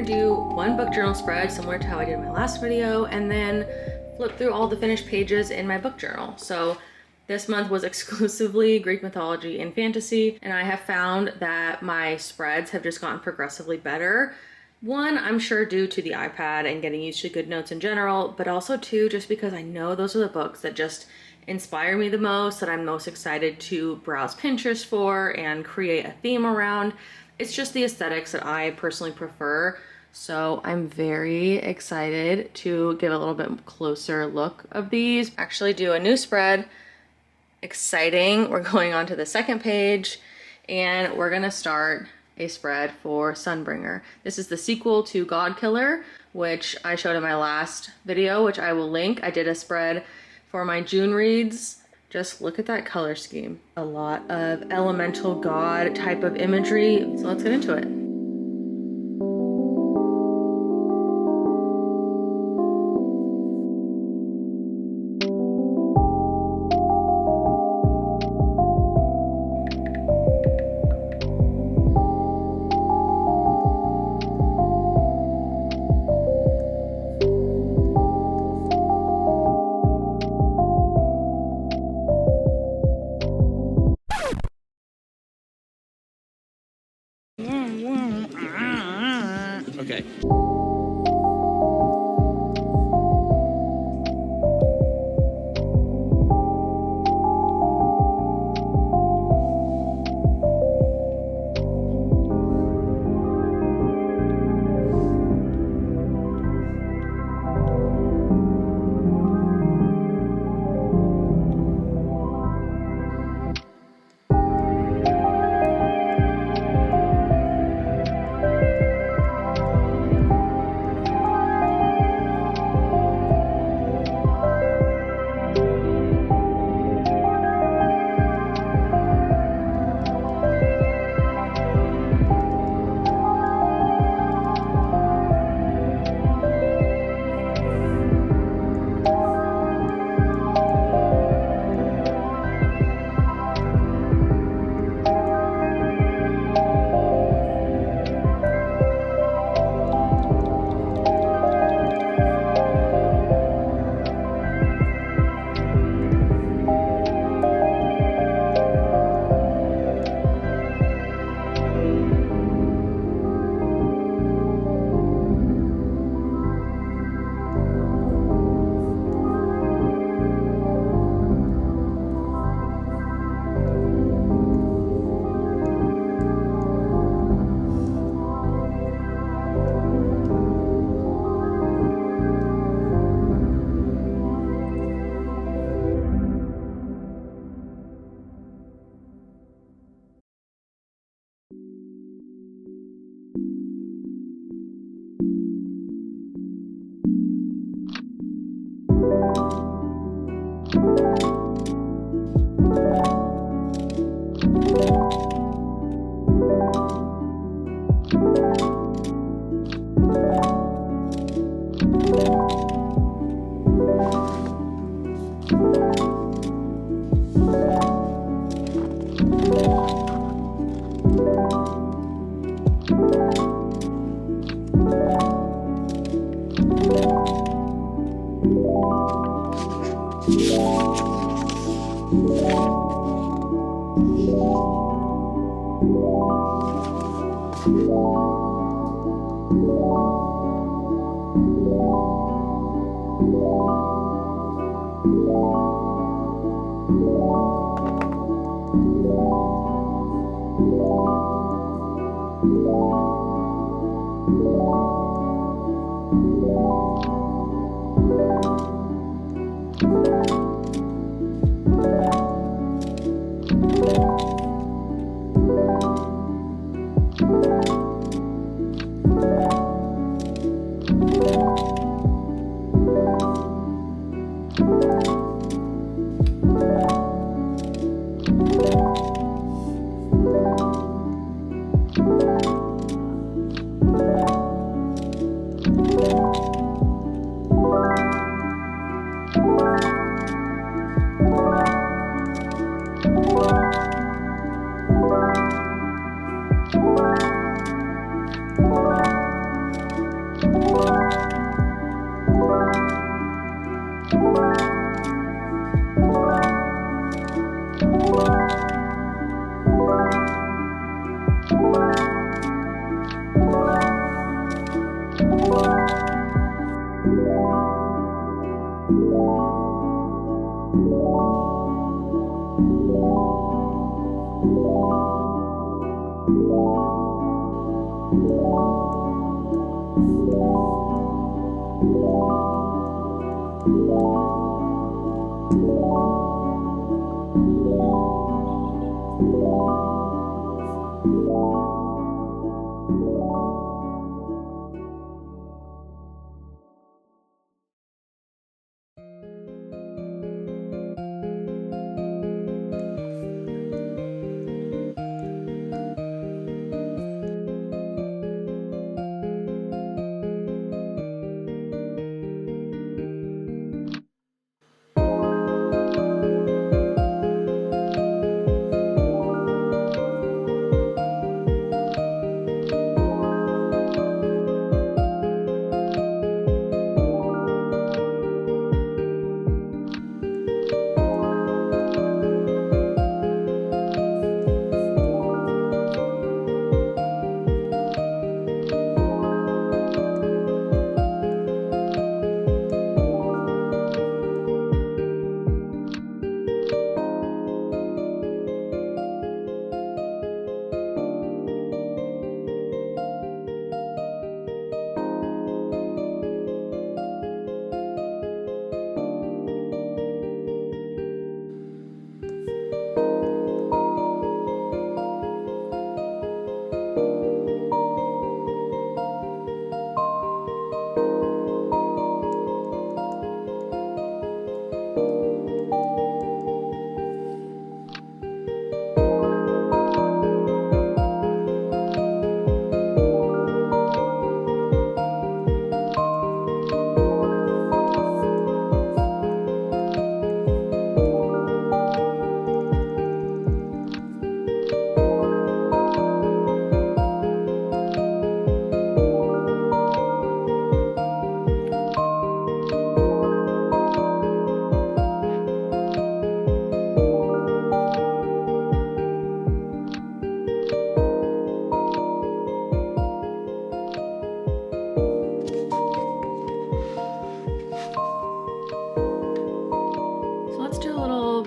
do one book journal spread similar to how I did in my last video, and then flip through all the finished pages in my book journal. So this month was exclusively Greek mythology and fantasy, and I have found that my spreads have just gotten progressively better. One, I'm sure due to the iPad and getting used to Goodnotes in general, but also two, just because I know those are the books that just inspire me the most, that I'm most excited to browse Pinterest for and create a theme around. It's just the aesthetics that I personally prefer. So I'm very excited to give a little bit closer look of these. Actually do a new spread. Exciting. We're going on to the second page and we're gonna start a spread for Sunbringer. This is the sequel to God Killer, which I showed in my last video, which I will link. I did a spread for my June reads. Just look at that color scheme. A lot of elemental god type of imagery. So let's get into it. Okay.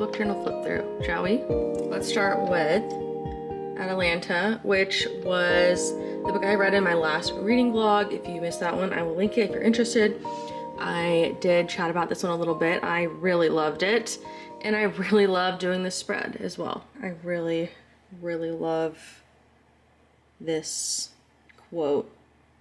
book journal flip through, shall we? Let's start with Atalanta, which was the book I read in my last reading vlog. If you missed that one, I will link it if you're interested. I did chat about this one a little bit. I really loved it, and I really love doing this spread as well. I really, really love this quote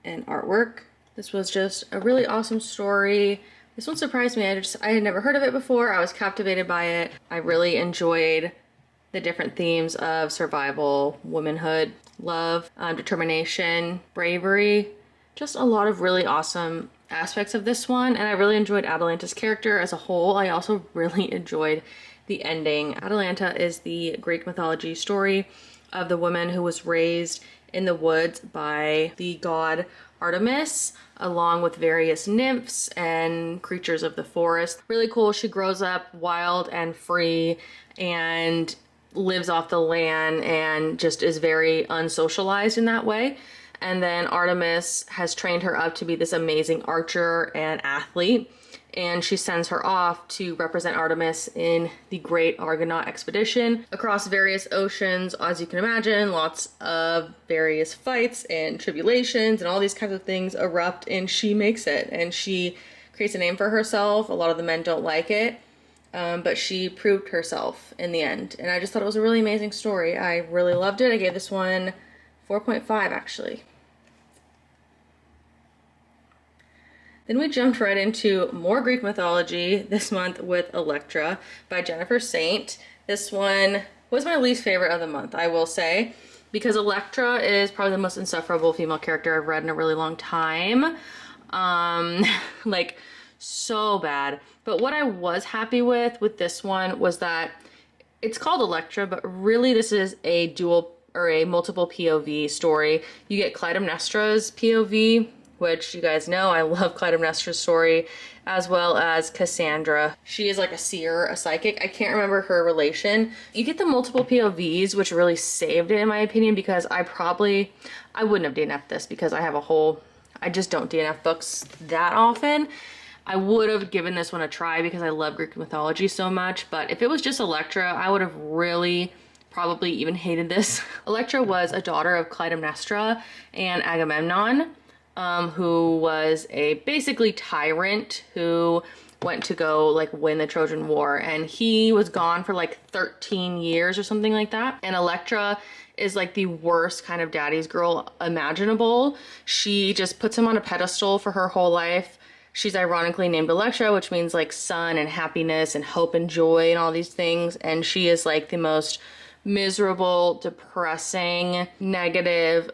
and artwork. This was just a really awesome story. This one surprised me. I had never heard of it before. I was captivated by it. I really enjoyed the different themes of survival, womanhood, love, determination, bravery, just a lot of really awesome aspects of this one. And I really enjoyed Atalanta's character as a whole. I also really enjoyed the ending. Atalanta is the Greek mythology story of the woman who was raised in the woods by the god Artemis, along with various nymphs and creatures of the forest. Really cool. She grows up wild and free and lives off the land and just is very unsocialized in that way. And then Artemis has trained her up to be this amazing archer and athlete, and she sends her off to represent Artemis in the Great Argonaut Expedition across various oceans. As you can imagine, lots of various fights and tribulations and all these kinds of things erupt, and she makes it, and she creates a name for herself. A lot of the men don't like it, but she proved herself in the end, and I just thought it was a really amazing story. I really loved it. I gave this one 4.5 actually. Then we jumped right into more Greek mythology this month with Elektra by Jennifer Saint. This one was my least favorite of the month, I will say, because Elektra is probably the most insufferable female character I've read in a really long time. Like, so bad. But what I was happy with this one was that it's called Elektra, but really this is a dual or a multiple POV story. You get Clytemnestra's POV, which you guys know I love Clytemnestra's story, as well as Cassandra. She is like a seer, a psychic. I can't remember her relation. You get the multiple POVs, which really saved it in my opinion, because I wouldn't have DNF'd this because I just don't DNF books that often. I would have given this one a try because I love Greek mythology so much, but if it was just Elektra, I would have really probably even hated this. Elektra was a daughter of Clytemnestra and Agamemnon, who was a basically tyrant who went to go like win the Trojan War, and he was gone for like 13 years or something like that. And Elektra is like the worst kind of daddy's girl imaginable. She just puts him on a pedestal for her whole life. She's ironically named Elektra, which means like sun and happiness and hope and joy and all these things. And she is like the most miserable, depressing, negative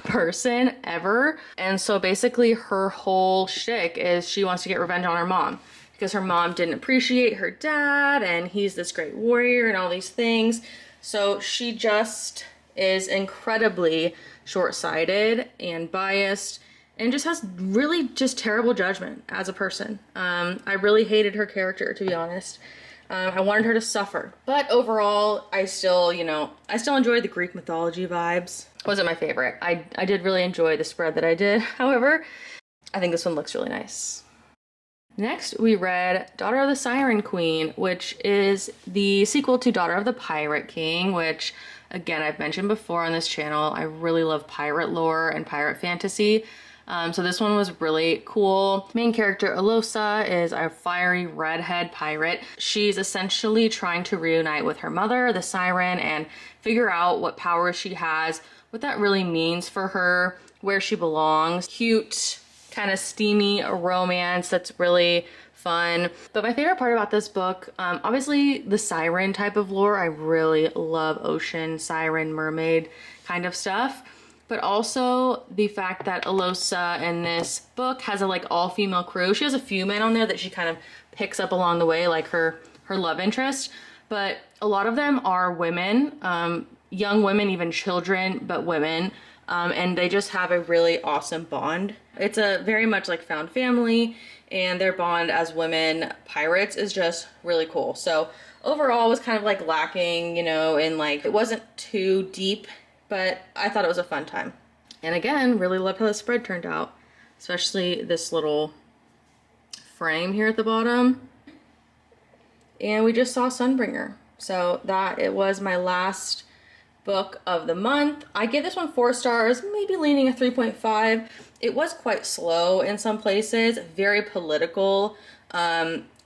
person ever. And so basically her whole shtick is she wants to get revenge on her mom because her mom didn't appreciate her dad and he's this great warrior and all these things. So she just is incredibly short-sighted and biased and just has really just terrible judgment as a person. I really hated her character, to be honest. I wanted her to suffer. But overall, I still enjoyed the Greek mythology vibes. Wasn't my favorite. I did really enjoy the spread that I did. However, I think this one looks really nice. Next, we read Daughter of the Siren Queen, which is the sequel to Daughter of the Pirate King, which, again, I've mentioned before on this channel. I really love pirate lore and pirate fantasy. So this one was really cool. Main character Alosa is a fiery redhead pirate. She's essentially trying to reunite with her mother, the Siren, and figure out what powers she has, what that really means for her, where she belongs. Cute, kind of steamy romance that's really fun. But my favorite part about this book, obviously the siren type of lore. I really love ocean, siren, mermaid kind of stuff. But also the fact that Alosa in this book has a like all-female crew. She has a few men on there that she kind of picks up along the way, like her love interest. But a lot of them are women, young women, even children, but women. And they just have a really awesome bond. It's a very much like found family, and their bond as women pirates is just really cool. So overall, it was kind of like lacking, you know, in like, it wasn't too deep, but I thought it was a fun time. And again, really loved how the spread turned out, especially this little frame here at the bottom. And we just saw Sunbringer. So that it was my last book of the month. I gave this one 4 stars, maybe leaning a 3.5. It was quite slow in some places, very political.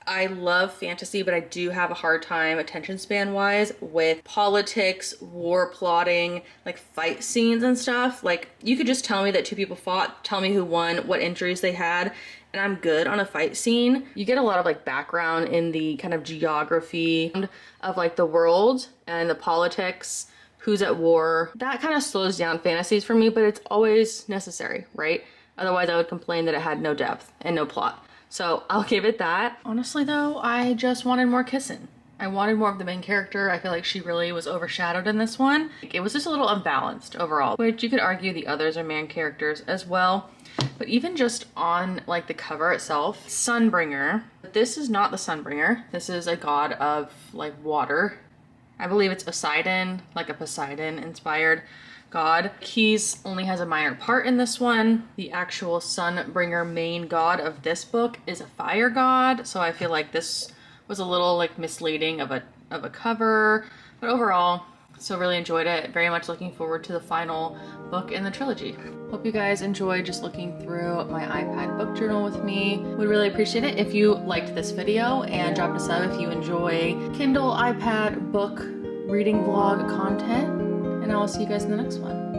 I love fantasy, but I do have a hard time attention span wise with politics, war plotting, like fight scenes and stuff. Like you could just tell me that 2 people fought, tell me who won, what injuries they had, and I'm good on a fight scene. You get a lot of like background in the kind of geography of like the world and the politics, who's at war. That kind of slows down fantasies for me, but it's always necessary, right? Otherwise I would complain that it had no depth and no plot. So I'll give it that. Honestly though, I just wanted more kissing. I wanted more of the main character. I feel like she really was overshadowed in this one. It was just a little unbalanced overall, which you could argue the others are main characters as well. But even just on like the cover itself, Sunbringer. This is not the Sunbringer. This is a god of like water. I believe it's Poseidon, like a Poseidon inspired god. He's only has a minor part in this one. The actual Sunbringer main god of this book is a fire god, so I feel like this was a little like misleading of a cover, but overall, so really enjoyed it. Very much looking forward to the final book in the trilogy. Hope you guys enjoyed just looking through my iPad book journal with me. Would really appreciate it if you liked this video, and drop a sub if you enjoy Kindle, iPad, book, reading vlog content. And I will see you guys in the next one.